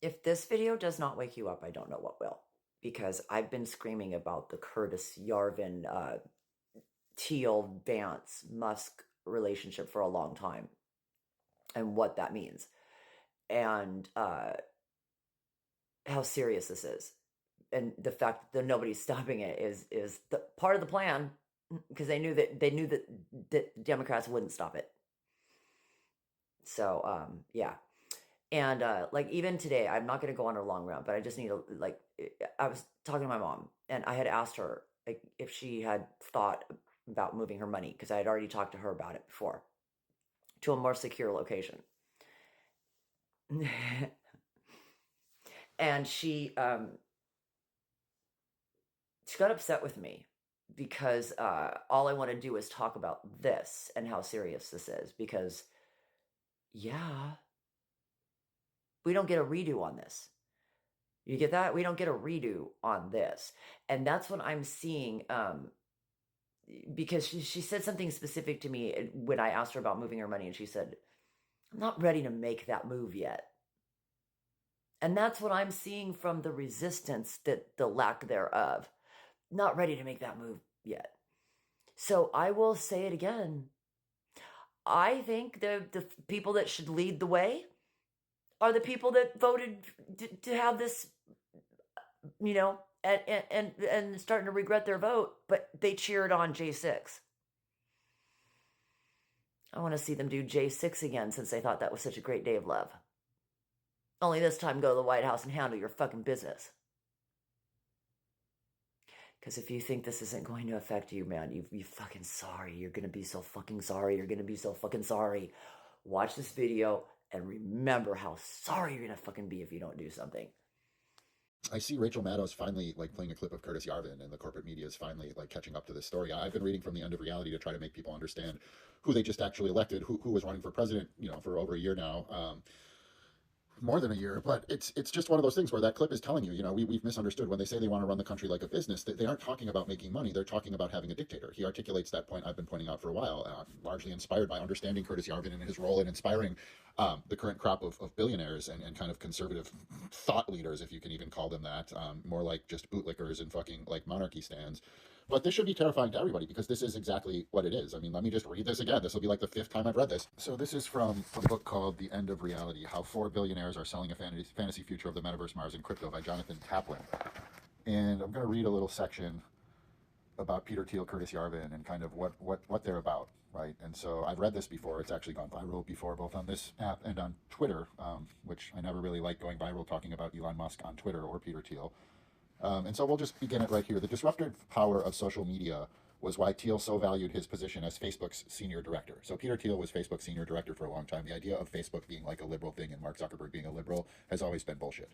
If this video does not wake you up, I don't know what will. Because I've been screaming about the Curtis Yarvin, Theil, Vance, Musk relationship for a long time and what that means and how serious this is. And the fact that nobody's stopping it is the part of the plan, because they knew that Democrats wouldn't stop it. So yeah. And like even today, I'm not going to go on a long rant, but I just need to like I was talking to my mom and I had asked her like if she had thought about moving her money because I had already talked to her about it before to a more secure location. And she got upset with me because all I want to do is talk about this and how serious this is because yeah, we don't get a redo on this. You get that? We don't get a redo on this. And that's what I'm seeing because she said something specific to me when I asked her about moving her money and she said, "I'm not ready to make that move yet." And that's what I'm seeing from the resistance, that the lack thereof. Not ready to make that move yet. So I will say it again. I think the people that should lead the way are the people that voted to have this, you know, and starting to regret their vote, but they cheered on J6. I want to see them do J6 again since they thought that was such a great day of love. Only this time go to the White House and handle your fucking business. Because if you think this isn't going to affect you, man, you fucking sorry. You're going to be so fucking sorry. You're going to be so fucking sorry. Watch this video and remember how sorry you're going to fucking be if you don't do something. I see Rachel Maddow's finally like playing a clip of Curtis Yarvin, and the corporate media is finally like catching up to this story. I've been reading from the End of Reality to try to make people understand who they just actually elected, who was running for president, for over a year now. More than a year, but it's just one of those things where that clip is telling you, we've misunderstood when they say they want to run the country like a business. They aren't talking about making money. They're talking about having a dictator. He articulates that point I've been pointing out for a while, largely inspired by understanding Curtis Yarvin and his role in inspiring the current crop of billionaires and kind of conservative thought leaders, if you can even call them that, more like just bootlickers and fucking like monarchy stands. But this should be terrifying to everybody because this is exactly what it is. I mean, let me just read this again. This will be like the fifth time I've read this. So this is from a book called The End of Reality, How Four Billionaires Are Selling a Fantasy Future of the Metaverse, Mars, and Crypto by Jonathan Taplin. And I'm going to read a little section about Peter Thiel, Curtis Yarvin, and kind of what they're about, right? And so I've read this before. It's actually gone viral before, both on this app and on Twitter, which I never really like going viral talking about Elon Musk on Twitter or Peter Thiel. And so we'll just begin it right here. The disruptive power of social media was why Thiel so valued his position as Facebook's senior director. So Peter Thiel was Facebook's senior director for a long time. The idea of Facebook being like a liberal thing and Mark Zuckerberg being a liberal has always been bullshit.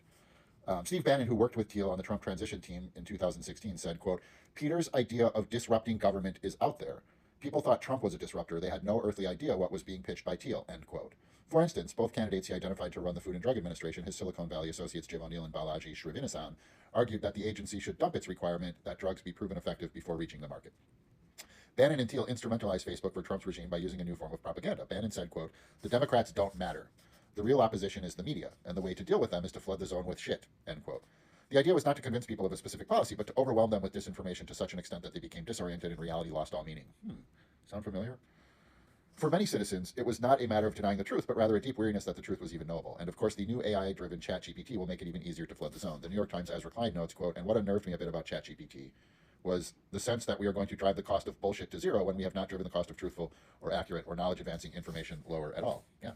Steve Bannon, who worked with Thiel on the Trump transition team in 2016, said, quote, "Peter's idea of disrupting government is out there. People thought Trump was a disruptor. They had no earthly idea what was being pitched by Thiel," end quote. For instance, both candidates he identified to run the Food and Drug Administration, his Silicon Valley associates Jim O'Neill and Balaji Srinivasan, argued that the agency should dump its requirement that drugs be proven effective before reaching the market. Bannon and Thiel instrumentalized Facebook for Trump's regime by using a new form of propaganda. Bannon said, quote, "The Democrats don't matter. The real opposition is the media, and the way to deal with them is to flood the zone with shit," end quote. The idea was not to convince people of a specific policy, but to overwhelm them with disinformation to such an extent that they became disoriented and reality lost all meaning. Sound familiar? For many citizens, it was not a matter of denying the truth, but rather a deep weariness that the truth was even knowable. And of course, the new AI-driven ChatGPT will make it even easier to flood the zone. The New York Times Ezra Klein notes, quote, "And what unnerved me a bit about ChatGPT was the sense that we are going to drive the cost of bullshit to zero when we have not driven the cost of truthful or accurate or knowledge-advancing information lower at all." Yeah.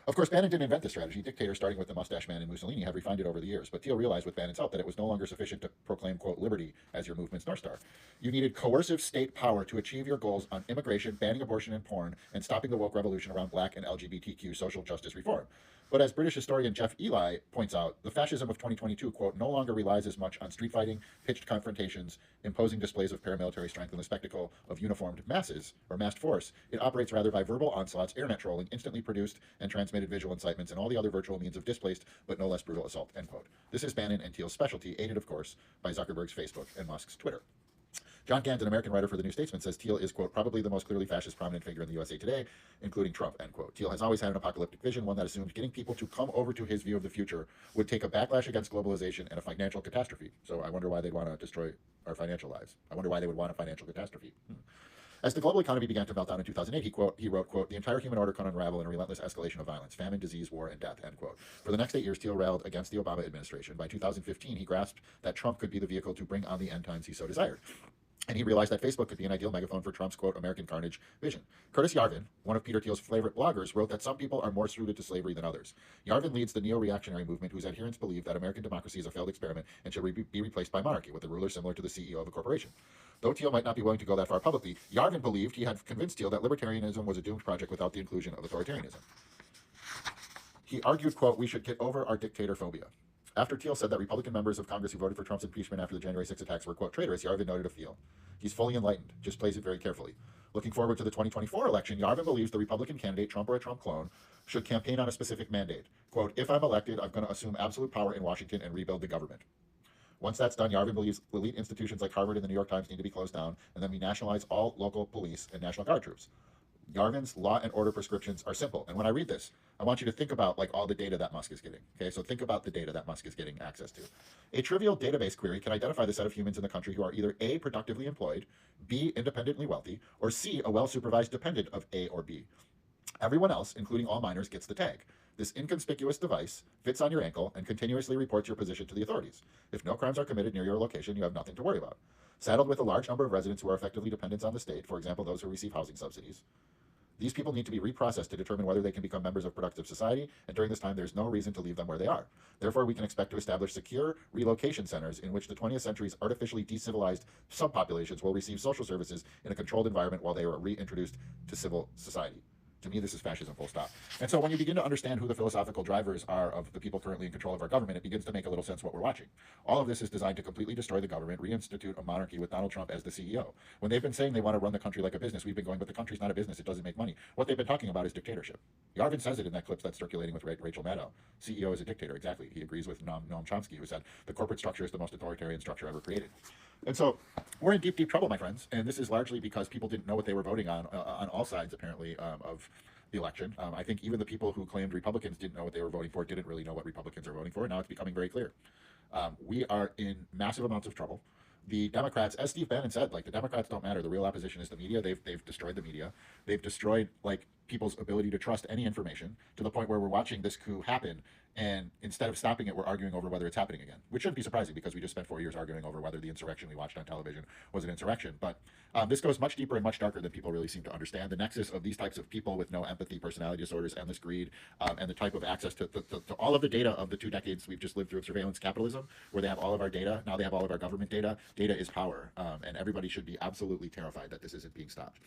Of course, Bannon didn't invent this strategy. Dictators, starting with the Mustache Man and Mussolini, have refined it over the years. But Thiel realized with Bannon's help that it was no longer sufficient to proclaim, quote, "liberty" as your movement's North Star. You needed coercive state power to achieve your goals on immigration, banning abortion and porn, and stopping the woke revolution around black and LGBTQ social justice reform. But as British historian Jeff Ely points out, the fascism of 2022, quote, "no longer relies as much on street fighting, pitched confrontations, imposing displays of paramilitary strength, and the spectacle of uniformed masses, or massed force. It operates rather by verbal onslaughts, internet trolling, instantly produced and transmitted visual incitements, and all the other virtual means of displaced but no less brutal assault," end quote. This is Bannon and Thiel's specialty, aided, of course, by Zuckerberg's Facebook and Musk's Twitter. John Gant, an American writer for the New Statesman, says Theil is, quote, probably the most clearly fascist prominent figure in the USA today, including Trump, end quote. Theil has always had an apocalyptic vision, one that assumed getting people to come over to his view of the future would take a backlash against globalization and a financial catastrophe. So I wonder why they'd want to destroy our financial lives. I wonder why they would want a financial catastrophe. As the global economy began to melt down in 2008, he wrote, quote, the entire human order could unravel in a relentless escalation of violence, famine, disease, war, and death, end quote. For the next 8 years, Theil railed against the Obama administration. By 2015, he grasped that Trump could be the vehicle to bring on the end times he so desired. And he realized that Facebook could be an ideal megaphone for Trump's, quote, American carnage vision. Curtis Yarvin, one of Peter Thiel's favorite bloggers, wrote that some people are more suited to slavery than others. Yarvin leads the neo-reactionary movement whose adherents believe that American democracy is a failed experiment and should be replaced by monarchy, with a ruler similar to the CEO of a corporation. Though Theil might not be willing to go that far publicly, Yarvin believed he had convinced Theil that libertarianism was a doomed project without the inclusion of authoritarianism. He argued, quote, we should get over our dictator phobia. After Theil said that Republican members of Congress who voted for Trump's impeachment after the January 6 attacks were, quote, traitorous, Yarvin noted of Theil. He's fully enlightened, just plays it very carefully. Looking forward to the 2024 election, Yarvin believes the Republican candidate, Trump or a Trump clone, should campaign on a specific mandate. Quote, if I'm elected, I'm going to assume absolute power in Washington and rebuild the government. Once that's done, Yarvin believes elite institutions like Harvard and the New York Times need to be closed down, and then we nationalize all local police and National Guard troops. Yarvin's law and order prescriptions are simple. And when I read this, I want you to think about like all the data that Musk is getting. Okay, so think about the data that Musk is getting access to. A trivial database query can identify the set of humans in the country who are either A, productively employed, B, independently wealthy, or C, a well-supervised dependent of A or B. Everyone else, including all minors, gets the tag. This inconspicuous device fits on your ankle and continuously reports your position to the authorities. If no crimes are committed near your location, you have nothing to worry about. Saddled with a large number of residents who are effectively dependents on the state, for example, those who receive housing subsidies, these people need to be reprocessed to determine whether they can become members of productive society, and during this time, there's no reason to leave them where they are. Therefore, we can expect to establish secure relocation centers in which the 20th century's artificially decivilized subpopulations will receive social services in a controlled environment while they are reintroduced to civil society. To me, this is fascism, full stop. And so when you begin to understand who the philosophical drivers are of the people currently in control of our government, it begins to make a little sense what we're watching. All of this is designed to completely destroy the government, reinstitute a monarchy with Donald Trump as the CEO. When they've been saying they want to run the country like a business, we've been going, but the country's not a business, it doesn't make money. What they've been talking about is dictatorship. Yarvin says it in that clip that's circulating with Rachel Maddow. CEO is a dictator, exactly. He agrees with Noam Chomsky, who said the corporate structure is the most authoritarian structure ever created. And so we're in deep, deep trouble, my friends. And this is largely because people didn't know what they were voting on all sides, apparently, of the election. I think even the people who claimed Republicans didn't know what they were voting for didn't really know what Republicans are voting for. Now it's becoming very clear. We are in massive amounts of trouble. The Democrats, as Steve Bannon said, like the Democrats don't matter. The real opposition is the media. They've destroyed the media. They've destroyed like people's ability to trust any information to the point where we're watching this coup happen. And instead of stopping it, we're arguing over whether it's happening again, which shouldn't be surprising because we just spent 4 years arguing over whether the insurrection we watched on television was an insurrection. But this goes much deeper and much darker than people really seem to understand. The nexus of these types of people with no empathy, personality disorders, endless greed, and the type of access to all of the data of the 2 decades we've just lived through of surveillance capitalism, where they have all of our data. Now they have all of our government data. Data is power. And everybody should be absolutely terrified that this isn't being stopped.